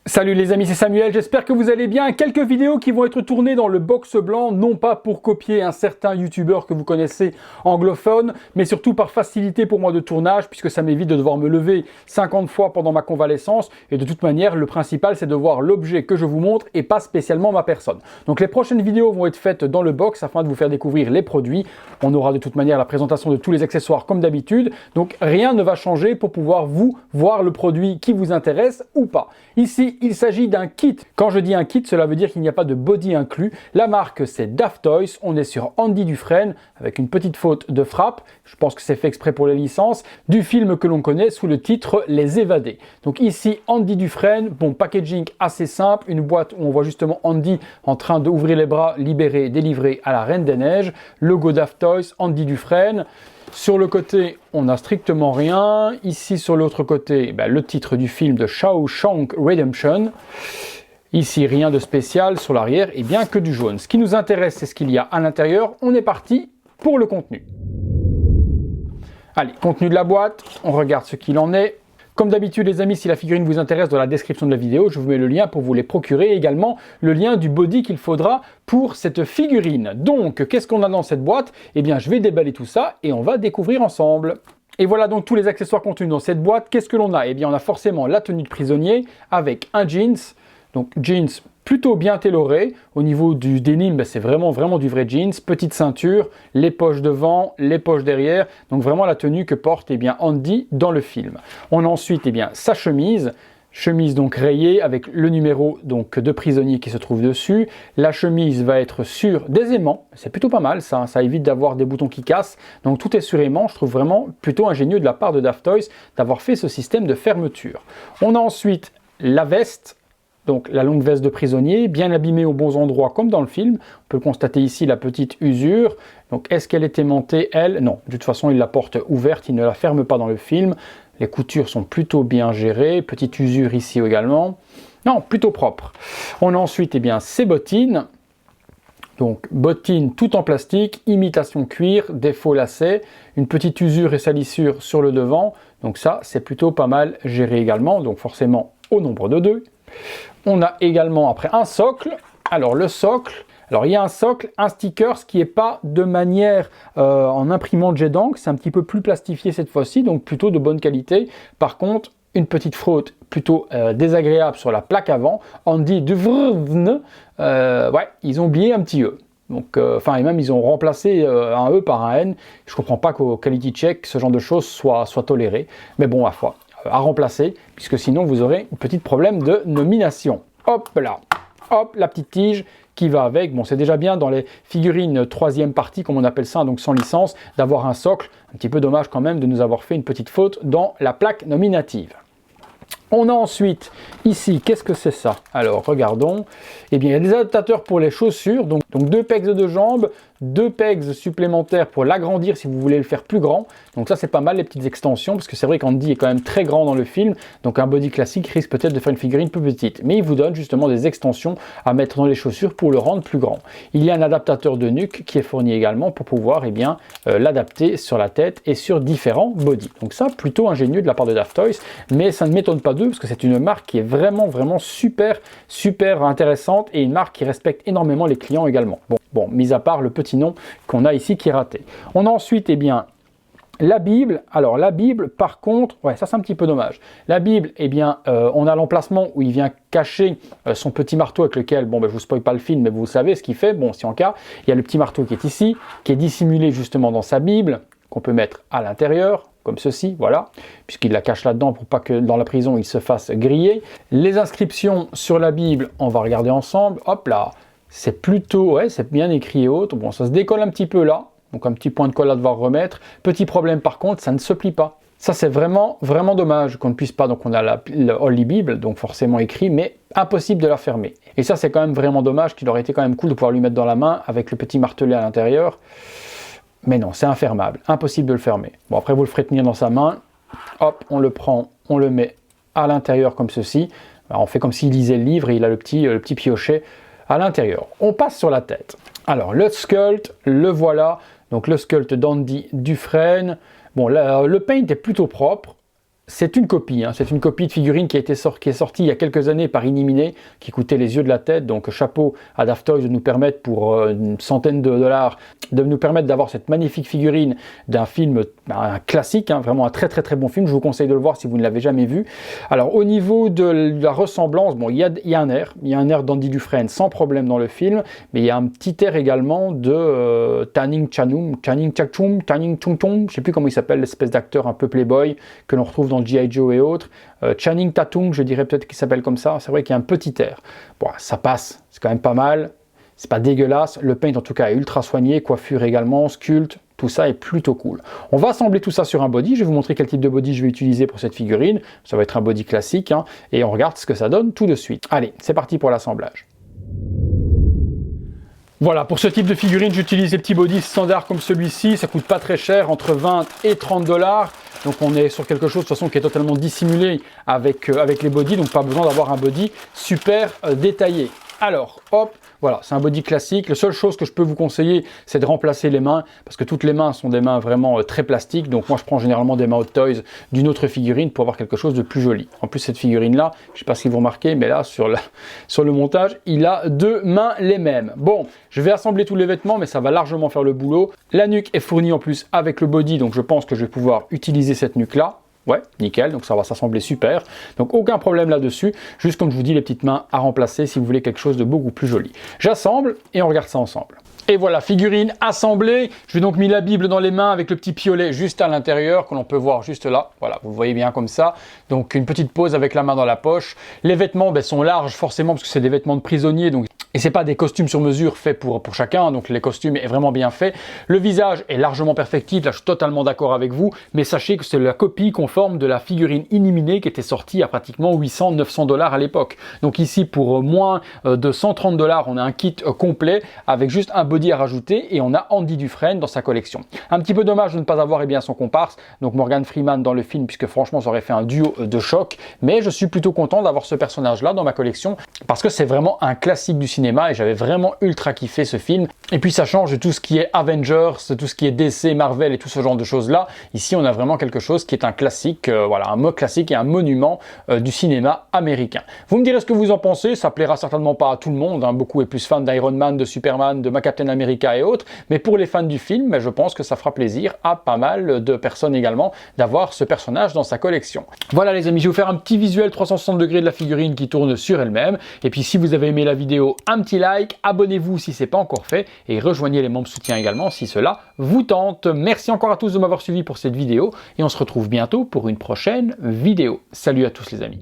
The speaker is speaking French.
Salut les amis, c'est Samuel, j'espère que vous allez bien. Quelques vidéos qui vont être tournées dans le box blanc, non pas pour copier un certain youtubeur que vous connaissez anglophone, mais surtout par facilité pour moi de tournage, puisque ça m'évite de devoir me lever 50 fois pendant ma convalescence. Et de toute manière, le principal c'est de voir l'objet que je vous montre et pas spécialement ma personne. Donc les prochaines vidéos vont être faites dans le box afin de vous faire découvrir les produits. On aura de toute manière la présentation de tous les accessoires comme d'habitude. Donc rien ne va changer pour pouvoir vous voir le produit qui vous intéresse ou pas. Ici, il s'agit d'un kit. Quand je dis un kit, cela veut dire qu'il n'y a pas de body inclus. La marque, c'est Daft Toys. On est sur Andy Dufresne, avec une petite faute de frappe. Je pense que c'est fait exprès pour les licences. Du film que l'on connaît sous le titre Les Évadés. Donc ici, Andy Dufresne. Bon, packaging assez simple. Une boîte où on voit justement Andy en train d'ouvrir les bras, libéré, délivré à la Reine des Neiges. Logo Daft Toys, Andy Dufresne. Sur le côté, on n'a strictement rien. Ici, sur l'autre côté, le titre du film de Shawshank Redemption. Ici, rien de spécial. Sur l'arrière, et bien que du jaune. Ce qui nous intéresse, c'est ce qu'il y a à l'intérieur. On est parti pour le contenu. Allez, contenu de la boîte. On regarde ce qu'il en est. Comme d'habitude les amis, si la figurine vous intéresse, dans la description de la vidéo, je vous mets le lien pour vous les procurer et également le lien du body qu'il faudra pour cette figurine. Donc, qu'est-ce qu'on a dans cette boîte? Eh bien, je vais déballer tout ça et on va découvrir ensemble. Et voilà donc tous les accessoires contenus dans cette boîte. Qu'est-ce que l'on a? Eh bien, on a forcément la tenue de prisonnier avec un jeans. Donc, jeans plutôt bien tailoré. Au niveau du denim, c'est vraiment du vrai jeans. Petite ceinture, les poches devant, les poches derrière. Donc vraiment la tenue que porte Andy dans le film. On a ensuite sa chemise. Chemise donc rayée avec le numéro donc de prisonnier qui se trouve dessus. La chemise va être sur des aimants. C'est plutôt pas mal ça. Ça évite d'avoir des boutons qui cassent. Donc tout est sur aimant. Je trouve vraiment plutôt ingénieux de la part de Daft Toys d'avoir fait ce système de fermeture. On a ensuite la veste. Donc la longue veste de prisonnier, bien abîmée aux bons endroits comme dans le film. On peut constater ici la petite usure. Donc est-ce qu'elle est aimantée, elle? Non, de toute façon il la porte ouverte, il ne la ferme pas dans le film. Les coutures sont plutôt bien gérées, petite usure ici également. Non, plutôt propre. On a ensuite ses bottines. Donc bottines tout en plastique, imitation cuir, des faux lacets, une petite usure et salissure sur le devant. Donc ça c'est plutôt pas mal géré également, donc forcément au nombre de 2. On a également après un socle. Alors le socle, il y a un socle, un sticker, ce qui n'est pas de manière en imprimante jet d'encre, c'est un petit peu plus plastifié cette fois-ci, donc plutôt de bonne qualité. Par contre, une petite fraude plutôt désagréable sur la plaque avant. Andy Dufresne, ils ont oublié un petit E. Donc, et même ils ont remplacé un E par un N. Je ne comprends pas qu'au quality check, ce genre de choses soit toléré. Mais bon, à foi. À remplacer, puisque sinon vous aurez un petit problème de nomination. Hop là, hop, la petite tige qui va avec. Bon, c'est déjà bien dans les figurines troisième partie, comme on appelle ça, donc sans licence, d'avoir un socle. Un petit peu dommage quand même de nous avoir fait une petite faute dans la plaque nominative. On a ensuite ici, qu'est-ce que c'est ça? Alors regardons, il y a des adaptateurs pour les chaussures, donc 2 pegs de jambes, 2 pegs supplémentaires pour l'agrandir si vous voulez le faire plus grand. Donc ça c'est pas mal les petites extensions, parce que c'est vrai qu'Andy est quand même très grand dans le film, donc un body classique risque peut-être de faire une figurine plus petite. Mais il vous donne justement des extensions à mettre dans les chaussures pour le rendre plus grand. Il y a un adaptateur de nuque qui est fourni également pour pouvoir l'adapter sur la tête et sur différents bodys. Donc ça plutôt ingénieux de la part de Daft Toys, mais ça ne m'étonne pas d'eux, parce que c'est une marque qui est vraiment super intéressante et une marque qui respecte énormément les clients également. Bon, mis à part le petit nom qu'on a ici qui est raté. On a ensuite la Bible. Alors la Bible par contre, ça c'est un petit peu dommage. La Bible, on a l'emplacement où il vient cacher son petit marteau avec lequel, je vous spoil pas le film, mais vous savez ce qu'il fait. Bon, si en cas, il y a le petit marteau qui est ici, qui est dissimulé justement dans sa Bible, qu'on peut mettre à l'intérieur, comme ceci, voilà, puisqu'il la cache là-dedans pour pas que dans la prison il se fasse griller. Les inscriptions sur la Bible, on va regarder ensemble. Hop là, c'est plutôt, c'est bien écrit et autres. Bon, ça se décolle un petit peu là, donc un petit point de colle à devoir remettre. Petit problème par contre, ça ne se plie pas. Ça c'est vraiment dommage qu'on ne puisse pas, donc on a le Holy Bible, donc forcément écrit, mais impossible de la fermer. Et ça c'est quand même vraiment dommage, qu'il aurait été quand même cool de pouvoir lui mettre dans la main avec le petit martelet à l'intérieur. Mais non, c'est infermable, impossible de le fermer. Bon, après vous le ferez tenir dans sa main, hop, on le prend, on le met à l'intérieur comme ceci. Alors, on fait comme s'il lisait le livre et il a le petit piochet à l'intérieur. On passe sur la tête. Alors le sculpt, le voilà, donc le sculpt d'Andy Dufresne. Bon, le paint est plutôt propre. c'est une copie, hein. C'est une copie de figurine qui est sortie il y a quelques années par Iniminé, qui coûtait les yeux de la tête. Donc chapeau à Daft Toys de nous permettre pour une centaine de dollars, de nous permettre d'avoir cette magnifique figurine d'un film un classique, hein, vraiment un très très très bon film. Je vous conseille de le voir si vous ne l'avez jamais vu. Alors au niveau de la ressemblance, bon, il y a un air d'Andy Dufresne sans problème dans le film, mais il y a un petit air également de Channing Tatum, je sais plus comment il s'appelle, l'espèce d'acteur un peu playboy que l'on retrouve dans G.I. Joe et autres. Channing Tatum, je dirais peut-être qu'il s'appelle comme ça. C'est vrai qu'il y a un petit air. Bon, ça passe, c'est quand même pas mal. C'est pas dégueulasse. Le paint en tout cas est ultra soigné, coiffure également, sculpte. Tout ça est plutôt cool. On va assembler tout ça sur un body. Je vais vous montrer quel type de body je vais utiliser pour cette figurine. Ça va être un body classique, hein, et on regarde ce que ça donne tout de suite. Allez, c'est parti pour l'assemblage. Voilà, pour ce type de figurine, j'utilise des petits bodies standards comme celui-ci. Ça coûte pas très cher, entre 20 et 30 dollars. Donc on est sur quelque chose de toute façon qui est totalement dissimulé avec les bodies. Donc pas besoin d'avoir un body super détaillé. Alors, hop, voilà, c'est un body classique. La seule chose que je peux vous conseiller, c'est de remplacer les mains, parce que toutes les mains sont des mains vraiment très plastiques. Donc moi, je prends généralement des mains Hot Toys d'une autre figurine pour avoir quelque chose de plus joli. En plus, cette figurine-là, je ne sais pas si vous remarquez, mais là, sur le montage, il a deux mains les mêmes. Bon, je vais assembler tous les vêtements, mais ça va largement faire le boulot. La nuque est fournie en plus avec le body, donc je pense que je vais pouvoir utiliser cette nuque-là. Ouais, nickel, donc ça va s'assembler super. Donc aucun problème là-dessus. Juste comme je vous dis, les petites mains à remplacer si vous voulez quelque chose de beaucoup plus joli. J'assemble et on regarde ça ensemble. Et voilà, figurine assemblée. Je vais donc mis la Bible dans les mains avec le petit piolet juste à l'intérieur que l'on peut voir juste là. Voilà, vous le voyez bien comme ça. Donc une petite pose avec la main dans la poche. Les vêtements sont larges forcément parce que c'est des vêtements de prisonnier. Donc et c'est pas des costumes sur mesure faits pour chacun, donc les costumes est vraiment bien fait. Le visage est largement perfectible, là je suis totalement d'accord avec vous, mais sachez que c'est la copie conforme de la figurine Iniminé qui était sortie à pratiquement 800-900 dollars à l'époque. Donc ici pour moins de 130 dollars, on a un kit complet avec juste un body à rajouter et on a Andy Dufresne dans sa collection. Un petit peu dommage de ne pas avoir son comparse, donc Morgan Freeman dans le film, puisque franchement ça aurait fait un duo de choc, mais je suis plutôt content d'avoir ce personnage là dans ma collection parce que c'est vraiment un classique du cinéma et j'avais vraiment ultra kiffé ce film. Et puis ça change de tout ce qui est Avengers, tout ce qui est DC, Marvel et tout ce genre de choses là. Ici on a vraiment quelque chose qui est un classique, voilà, un mot classique et un monument du cinéma américain. Vous me direz ce que vous en pensez, ça plaira certainement pas à tout le monde, hein. Beaucoup est plus fan d'Iron Man, de Superman, de Captain America et autres, mais pour les fans du film, je pense que ça fera plaisir à pas mal de personnes également d'avoir ce personnage dans sa collection. Voilà les amis, je vais vous faire un petit visuel 360 degrés de la figurine qui tourne sur elle-même. Et puis si vous avez aimé la vidéo, un petit like, abonnez-vous si ce n'est pas encore fait et rejoignez les membres soutien également si cela vous tente. Merci encore à tous de m'avoir suivi pour cette vidéo et on se retrouve bientôt pour une prochaine vidéo. Salut à tous les amis.